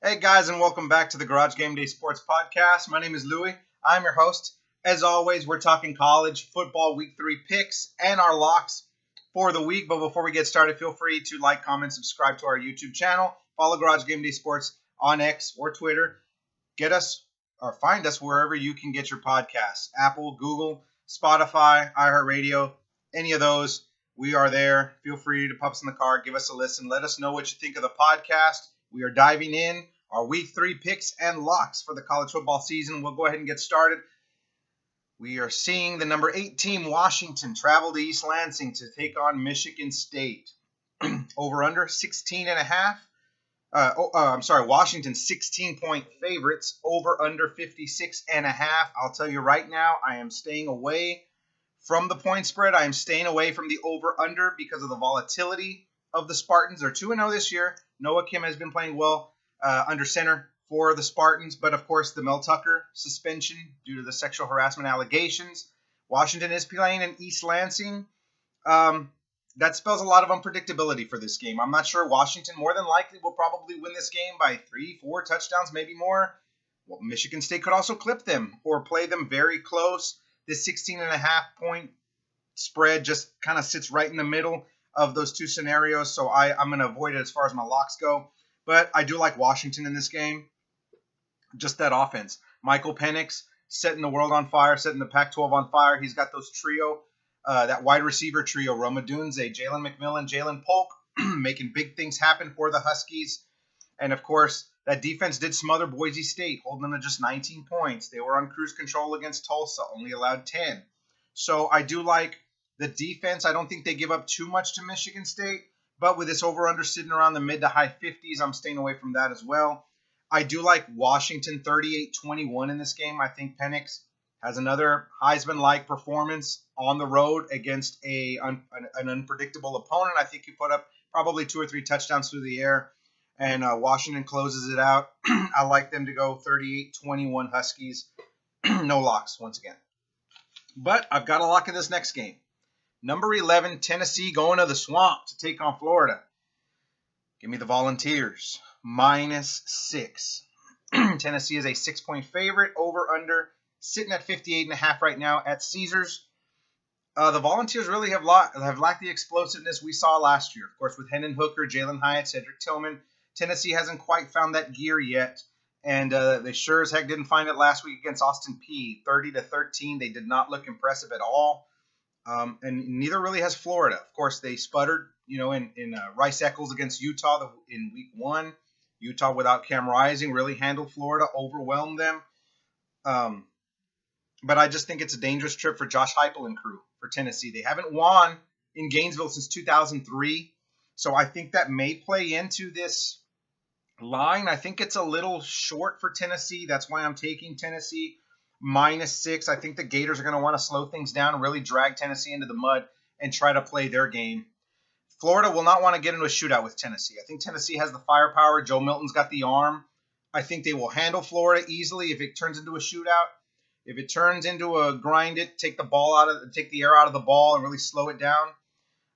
Hey guys, and welcome back to the Garage Game Day Sports Podcast. My name is Louie. I'm your host. As always, we're talking college football week 3 picks and our locks for the week. But before we get started, feel free to like, comment, subscribe to our YouTube channel. Follow Garage Game Day Sports on X or Twitter. Get us or find us wherever you can get your podcasts. Apple, Google, Spotify, iHeartRadio, any of those. We are there. Feel free to pop us in the car, give us a listen. Let us know what you think of the podcast. We are diving in our week 3 picks and locks for the college football season. We'll go ahead and get started. We are seeing the number 8 team, Washington, travel to East Lansing to take on Michigan State. Over under 16.5. Washington 16-point favorites, over under 56.5. I'll tell you right now, I am staying away from the point spread. I am staying away from the over under because of the volatility of the Spartans. They're 2-0 this year. Noah Kim has been playing well under center for the Spartans, but of course the Mel Tucker suspension due to the sexual harassment allegations. Washington is playing in East Lansing. That spells a lot of unpredictability for this game. I'm not sure. Washington more than likely will probably win this game by 3-4 touchdowns, maybe more. Well, Michigan State could also clip them or play them very close. This 16.5 point spread just kind of sits right in the middle of those two scenarios, so I'm going to avoid it as far as my locks go. But I do like Washington in this game. Just that offense. Michael Penix setting the world on fire, setting the Pac-12 on fire. He's got those trio. That wide receiver trio, Roma Dunze, Jalen McMillan, Jalen Polk, making big things happen for the Huskies. And, of course, that defense did smother Boise State, holding them to just 19 points. They were on cruise control against Tulsa, only allowed 10. So I do like the defense. I don't think they give up too much to Michigan State. But with this over-under sitting around the mid to high 50s, I'm staying away from that as well. I do like Washington 38-21 in this game. I think Penix has another Heisman-like performance on the road against an unpredictable opponent. I think he put up probably 2 or 3 touchdowns through the air, and Washington closes it out. I like them to go 38-21 Huskies. No locks, once again. But I've got a lock in this next game. Number 11, Tennessee going to the Swamp to take on Florida. Give me the Volunteers. -6. Tennessee is a 6-point favorite. Over under sitting at 58.5 right now at Caesars. The Volunteers really have lacked the explosiveness we saw last year. Of course, with Hendon Hooker, Jalen Hyatt, Cedric Tillman, Tennessee hasn't quite found that gear yet. And they sure as heck didn't find it last week against Austin Peay. 30-13. They did not look impressive at all. And neither really has Florida. Of course, they sputtered, in Rice Eccles against Utah in week 1. Utah without Cam Rising really handled Florida, overwhelmed them. But I just think it's a dangerous trip for Josh Heupel and crew for Tennessee. They haven't won in Gainesville since 2003. So I think that may play into this line. I think it's a little short for Tennessee. That's why I'm taking Tennessee -6. I think the Gators are going to want to slow things down and really drag Tennessee into the mud and try to play their game. Florida will not want to get into a shootout with Tennessee. I think Tennessee has the firepower. Joe Milton's got the arm. I think they will handle Florida easily if it turns into a shootout. If it turns into a grind it, take the air out of the ball and really slow it down.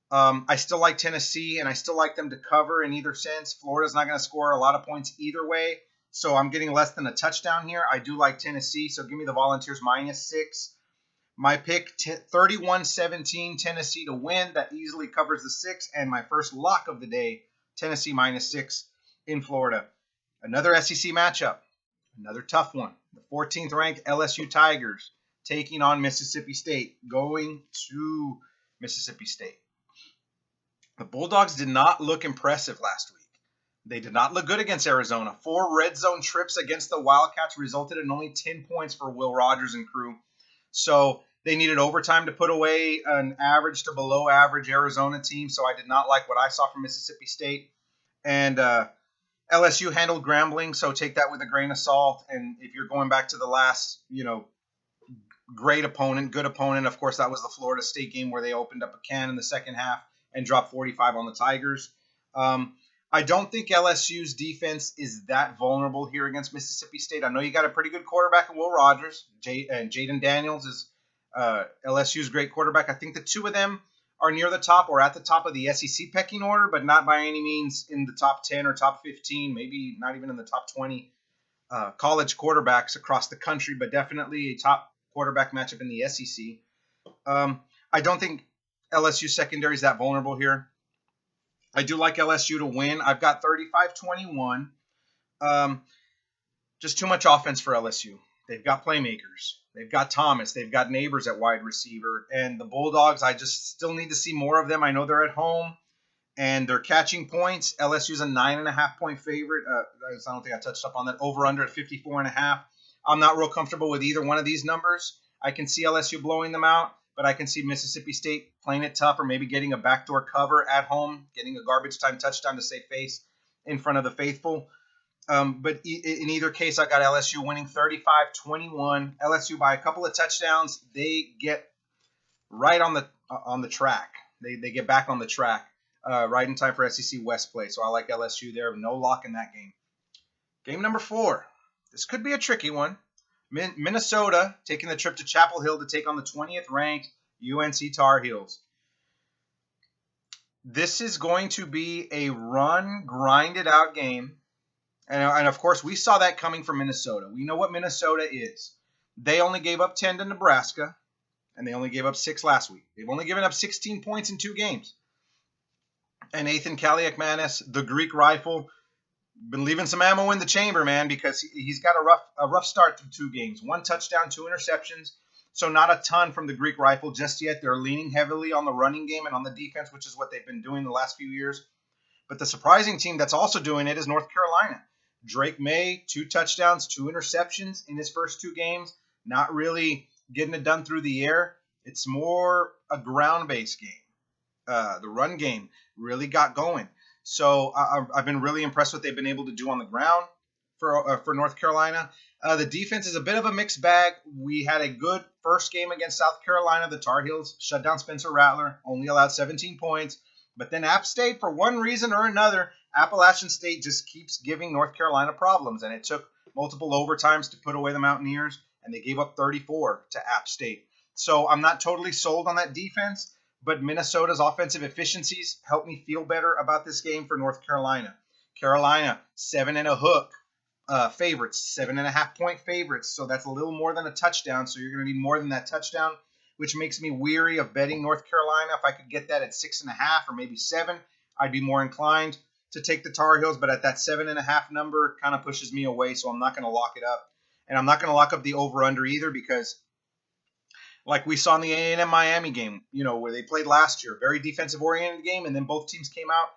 I still like Tennessee, and I still like them to cover in either sense. Florida's not going to score a lot of points either way, so I'm getting less than a touchdown here. I do like Tennessee, so give me the Volunteers -6. My pick, 31-17, Tennessee to win. That easily covers the 6. And my first lock of the day, Tennessee -6 in Florida. Another SEC matchup. Another tough one. The 14th ranked LSU Tigers taking on Mississippi State. Going to Mississippi State. The Bulldogs did not look impressive last week. They did not look good against Arizona. 4 red zone trips against the Wildcats resulted in only 10 points for Will Rogers and crew. So they needed overtime to put away an average to below average Arizona team. So I did not like what I saw from Mississippi State. And LSU handled Grambling, so take that with a grain of salt. And if you're going back to the last, good opponent, of course, that was the Florida State game where they opened up a can in the second half and dropped 45 on the Tigers. I don't think LSU's defense is that vulnerable here against Mississippi State. I know you got a pretty good quarterback in Will Rogers, and Jaden Daniels is LSU's great quarterback. I think the two of them are near the top or at the top of the SEC pecking order, but not by any means in the top 10 or top 15, maybe not even in the top 20 college quarterbacks across the country, but definitely a top quarterback matchup in the SEC. I don't think LSU secondary is that vulnerable here. I do like LSU to win. I've got 35-21. Just too much offense for LSU. They've got playmakers. They've got Thomas. They've got Neighbors at wide receiver. And the Bulldogs, I just still need to see more of them. I know they're at home and they're catching points. LSU's a 9.5-point favorite. I don't think I touched up on that. Over under at 54.5. I'm not real comfortable with either one of these numbers. I can see LSU blowing them out, but I can see Mississippi State playing it tough or maybe getting a backdoor cover at home, getting a garbage time touchdown to save face in front of the faithful. But in either case, I got LSU winning 35-21. LSU by a couple of touchdowns. They get right on the track. They get back on the track right in time for SEC West play. So I like LSU there. No lock in that game. Game number 4. This could be a tricky one. Minnesota taking the trip to Chapel Hill to take on the 20th ranked UNC Tar Heels. This is going to be a run, grinded out game. And of course, we saw that coming from Minnesota. We know what Minnesota is. They only gave up 10 to Nebraska, and they only gave up 6 last week. They've only given up 16 points in 2 games. And Nathan Kaliakmanis, the Greek rifle, been leaving some ammo in the chamber, man, because he's got a rough start to 2 games. 1 touchdown, 2 interceptions. So not a ton from the Greek rifle just yet. They're leaning heavily on the running game and on the defense, which is what they've been doing the last few years. But the surprising team that's also doing it is North Carolina. Drake May, 2 touchdowns, 2 interceptions in his first 2 games. Not really getting it done through the air. It's more a ground-based game. The run game really got going. So I've been really impressed with what they've been able to do on the ground for North Carolina. The defense is a bit of a mixed bag. We had a good first game against South Carolina. The Tar Heels shut down Spencer Rattler, only allowed 17 points. But then App State, for one reason or another, Appalachian State just keeps giving North Carolina problems. And it took multiple overtimes to put away the Mountaineers, and they gave up 34 to App State. So I'm not totally sold on that defense, but Minnesota's offensive efficiencies help me feel better about this game for North Carolina. Carolina, 7 and a hook favorites, 7.5-point favorites. So that's a little more than a touchdown. So you're going to need more than that touchdown, which makes me weary of betting North Carolina. If I could get that at 6.5 or maybe 7, I'd be more inclined to take the Tar Heels. But at that 7.5 number, kind of pushes me away, so I'm not going to lock it up. And I'm not going to lock up the over-under either because, like we saw in the A&M Miami game, where they played last year, very defensive-oriented game, and then both teams came out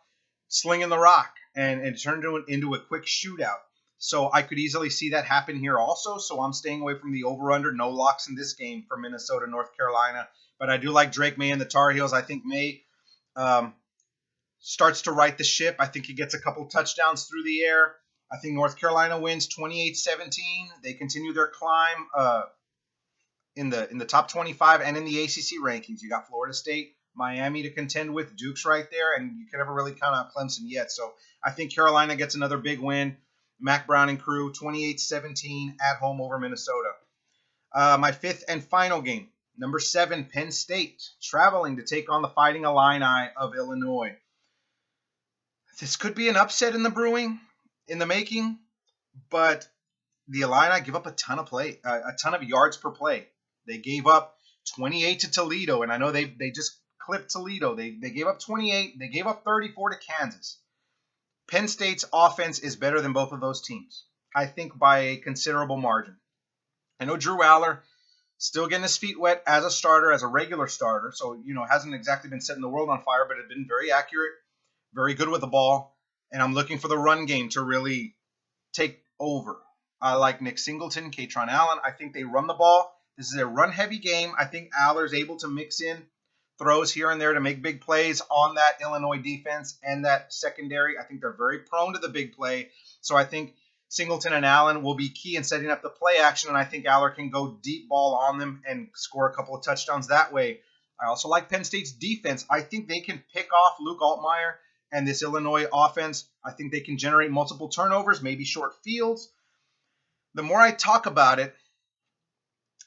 slinging the rock, and it turned into a quick shootout. So I could easily see that happen here also. So I'm staying away from the over-under. No locks in this game for Minnesota, North Carolina. But I do like Drake May and the Tar Heels. I think May starts to right the ship. I think he gets a couple touchdowns through the air. I think North Carolina wins 28-17. They continue their climb in the top 25 and in the ACC rankings. You got Florida State, Miami to contend with. Duke's right there, and you can never really count out Clemson yet. So I think Carolina gets another big win. Mac Brown and crew, 28-17 at home over Minnesota. My 5th and final game, number 7, Penn State, traveling to take on the Fighting Illini of Illinois. This could be an upset in the making, but the Illini give up a ton of yards per play. They gave up 28 to Toledo, and I know they just clipped Toledo. They gave up 28. They gave up 34 to Kansas. Penn State's offense is better than both of those teams, I think by a considerable margin. I know Drew Aller still getting his feet wet as a starter, as a regular starter, so hasn't exactly been setting the world on fire, but has been very accurate, very good with the ball, and I'm looking for the run game to really take over. I like Nick Singleton, Katron Allen. I think they run the ball. This is a run-heavy game. I think Aller's able to mix in throws here and there to make big plays on that Illinois defense and that secondary. I think they're very prone to the big play. So I think Singleton and Allen will be key in setting up the play action, and I think Aller can go deep ball on them and score a couple of touchdowns that way. I also like Penn State's defense. I think they can pick off Luke Altmaier and this Illinois offense. I think they can generate multiple turnovers, maybe short fields. The more I talk about it,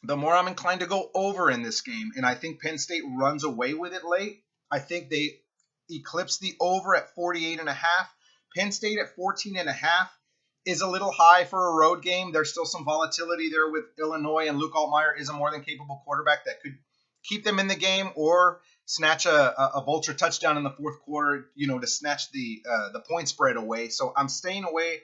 the more I'm inclined to go over in this game. And I think Penn State runs away with it late. I think they eclipse the over at 48.5. Penn State at 14.5 is a little high for a road game. There's still some volatility there with Illinois, and Luke Altmaier is a more than capable quarterback that could keep them in the game or snatch a vulture touchdown in the fourth quarter, to snatch the point spread away. So I'm staying away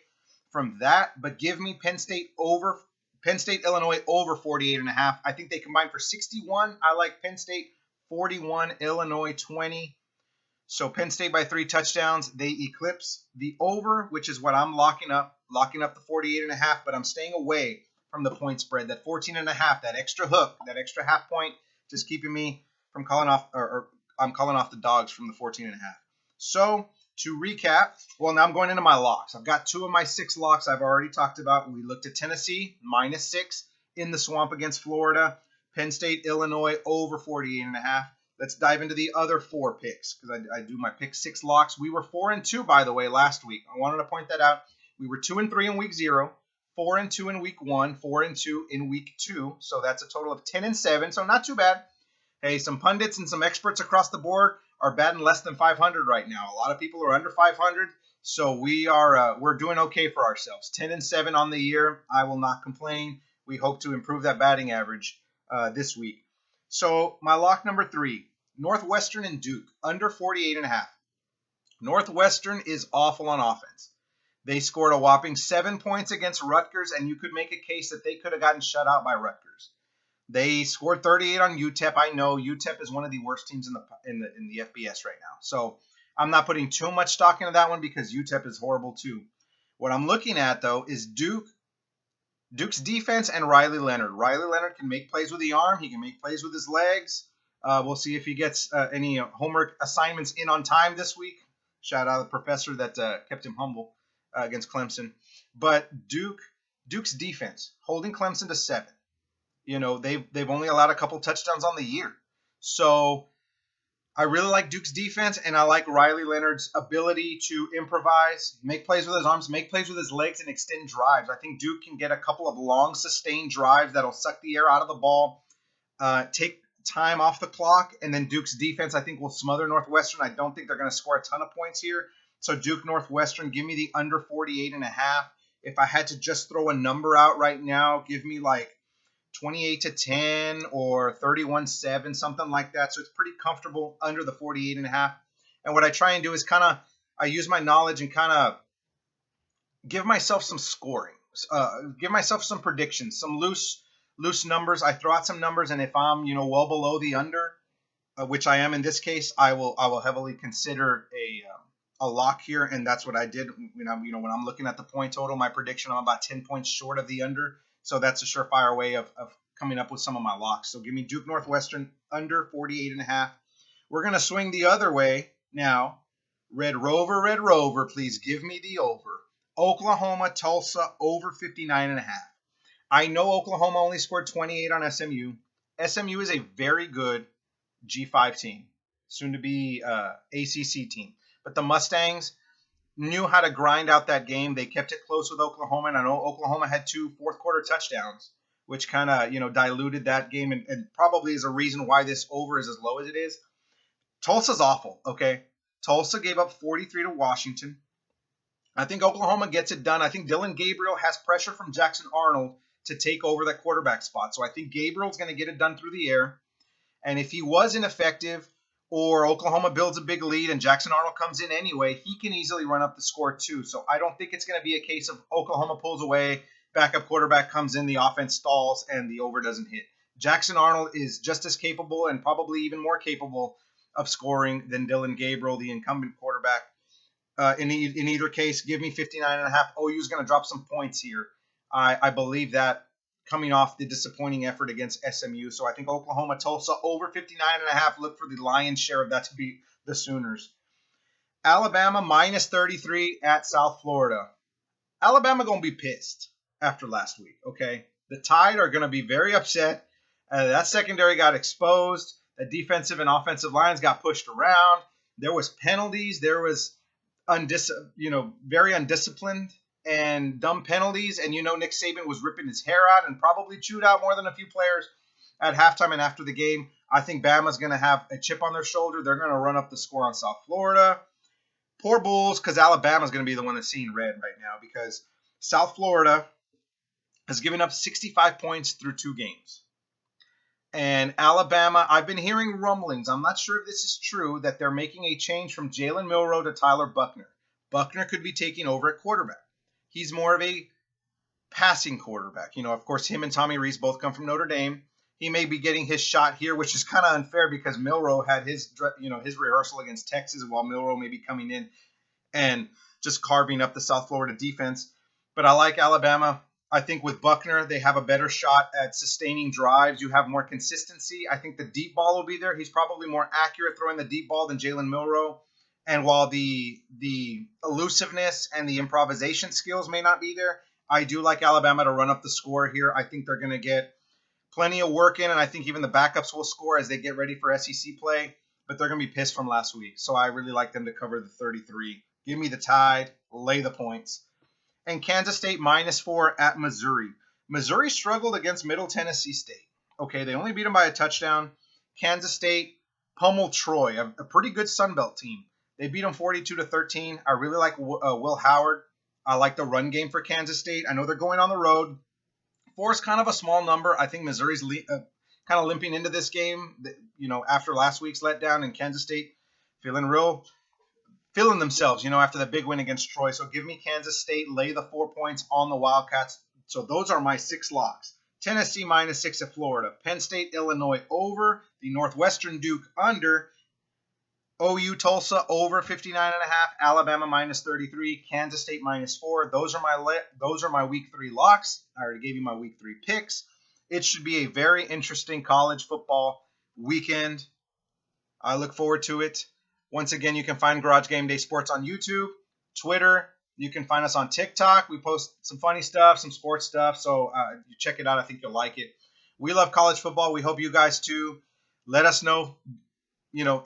from that, but give me Penn State, Illinois over 48.5. I think they combine for 61. I like Penn State 41, Illinois 20. So Penn State by 3 touchdowns. They eclipse the over, which is what I'm locking up the 48.5, but I'm staying away from the point spread. That 14.5, that extra hook, that extra half point, just keeping me from calling off, or I'm calling off the dogs from the 14.5. So to recap, well, now I'm going into my locks. I've got 2 of my 6 locks I've already talked about. We looked at Tennessee, -6 in the swamp against Florida. Penn State, Illinois, over 48.5. Let's dive into the other 4 picks because I do my pick 6 locks. We were 4-2, by the way, last week. I wanted to point that out. We were 2-3 in week 0, 4-2 in week 1, 4-2 in week 2. So that's a total of 10-7. So not too bad. Hey, some pundits and some experts across the board are batting less than 500 right now. A lot of people are under 500. So we're doing okay for ourselves. 10-7 on the year. I will not complain. We hope to improve that batting average this week. So my lock number 3, Northwestern and Duke, under 48.5. Northwestern is awful on offense. They scored a whopping 7 points against Rutgers, and you could make a case that they could have gotten shut out by Rutgers. They scored 38 on UTEP. I know UTEP is one of the worst teams in the FBS right now. So I'm not putting too much stock into that one because UTEP is horrible too. What I'm looking at, though, is Duke's defense and Riley Leonard. Riley Leonard can make plays with the arm. He can make plays with his legs. We'll see if he gets any homework assignments in on time this week. Shout out to the professor that kept him humble against Clemson. But Duke's defense, holding Clemson to 7. They've only allowed a couple touchdowns on the year. So I really like Duke's defense, and I like Riley Leonard's ability to improvise, make plays with his arms, make plays with his legs, and extend drives. I think Duke can get a couple of long, sustained drives that'll suck the air out of the ball, take time off the clock, and then Duke's defense, I think, will smother Northwestern. I don't think they're going to score a ton of points here. So Duke, Northwestern, give me the under 48.5. If I had to just throw a number out right now, give me like 28-10 or 31-7, something like that. So it's pretty comfortable under the 48.5. And what I try and do is I use my knowledge and kind of give myself some scoring, give myself some predictions, some loose numbers. I throw out some numbers, and if I'm well below the under, which I am in this case, I will heavily consider a lock here, and that's what I did. When I'm looking at the point total, my prediction, I'm about 10 points short of the under. So that's a surefire way of coming up with some of my locks. So give me Duke Northwestern under 48.5. We're going to swing the other way now. Red Rover, please give me the over. Oklahoma, Tulsa, over 59.5. I know Oklahoma only scored 28 on SMU. SMU is a very good G5 team, soon to be ACC team. But the Mustangs knew how to grind out that game. They kept it close with Oklahoma, and I know Oklahoma had 2 fourth-quarter touchdowns, which kind of, diluted that game and probably is a reason why this over is as low as it is. Tulsa's awful, okay? Tulsa gave up 43 to Washington. I think Oklahoma gets it done. I think Dylan Gabriel has pressure from Jackson Arnold to take over that quarterback spot. So I think Gabriel's going to get it done through the air. And if he was ineffective, or Oklahoma builds a big lead and Jackson Arnold comes in anyway, he can easily run up the score too. So I don't think it's going to be a case of Oklahoma pulls away, backup quarterback comes in, the offense stalls, and the over doesn't hit. Jackson Arnold is just as capable and probably even more capable of scoring than Dylan Gabriel, the incumbent quarterback. In either case, give me 59.5. OU is going to drop some points here. I believe that coming off the disappointing effort against SMU. So I think Oklahoma, Tulsa, over 59.5. Look for the lion's share of that to be the Sooners. Alabama, -33 at South Florida. Alabama going to be pissed after last week, okay? The Tide are going to be very upset. That secondary got exposed. The defensive and offensive lines got pushed around. There was penalties. There was very undisciplined and dumb penalties. And Nick Saban was ripping his hair out and probably chewed out more than a few players at halftime and after the game. I think Bama's going to have a chip on their shoulder. They're going to run up the score on South Florida. Poor Bulls, because Alabama's going to be the one that's seeing red right now, because South Florida has given up 65 points through 2 games. And Alabama, I've been hearing rumblings. I'm not sure if this is true, that they're making a change from Jalen Milroe to Tyler Buckner. Buckner could be taking over at quarterback. He's more of a passing quarterback. Of course, him and Tommy Rees both come from Notre Dame. He may be getting his shot here, which is kind of unfair because Milroe had his rehearsal against Texas, while Milroe may be coming in and just carving up the South Florida defense. But I like Alabama. I think with Buckner, they have a better shot at sustaining drives. You have more consistency. I think the deep ball will be there. He's probably more accurate throwing the deep ball than Jalen Milroe. And while the elusiveness and the improvisation skills may not be there, I do like Alabama to run up the score here. I think they're going to get plenty of work in, and I think even the backups will score as they get ready for SEC play. But they're going to be pissed from last week. So I really like them to cover the 33. Give me the Tide. Lay the points. And Kansas State -4 at Missouri. Missouri struggled against Middle Tennessee State. Okay, they only beat them by a touchdown. Kansas State pummeled Troy, a pretty good Sun Belt team. They beat them 42-13. I really like Will Howard. I like the run game for Kansas State. I know they're going on the road. 4 is kind of a small number. I think Missouri's kind of limping into this game, after last week's letdown, and Kansas State feeling themselves, after the big win against Troy. So give me Kansas State, lay the 4 points on the Wildcats. So those are my 6 locks. Tennessee -6 at Florida. Penn State, Illinois over. The Northwestern Duke under. OU Tulsa over 59.5. Alabama -33. Kansas State -4. Those are my week 3 locks. I already gave you my week 3 picks. It should be a very interesting college football weekend. I look forward to it. Once again, you can find Garage Game Day Sports on YouTube, Twitter. You can find us on TikTok. We post some funny stuff, some sports stuff. So you check it out. I think you'll like it. We love college football. We hope you guys too. Let us know,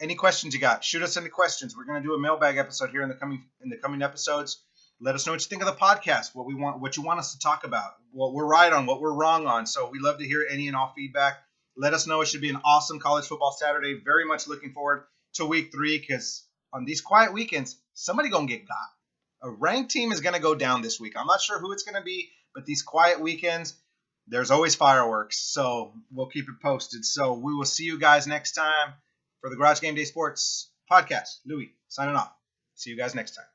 any questions you got. Shoot us any questions. We're going to do a mailbag episode here in the coming episodes. Let us know what you think of the podcast, what you want us to talk about, what we're right on, what we're wrong on. So we love to hear any and all feedback. Let us know. It should be an awesome college football Saturday. Very much looking forward to week 3, because on these quiet weekends, somebody going to get got. A ranked team is going to go down this week. I'm not sure who it's going to be, but these quiet weekends, there's always fireworks. So we'll keep it posted. So we will see you guys next time for the Garage Game Day Sports podcast. Louis, signing off. See you guys next time.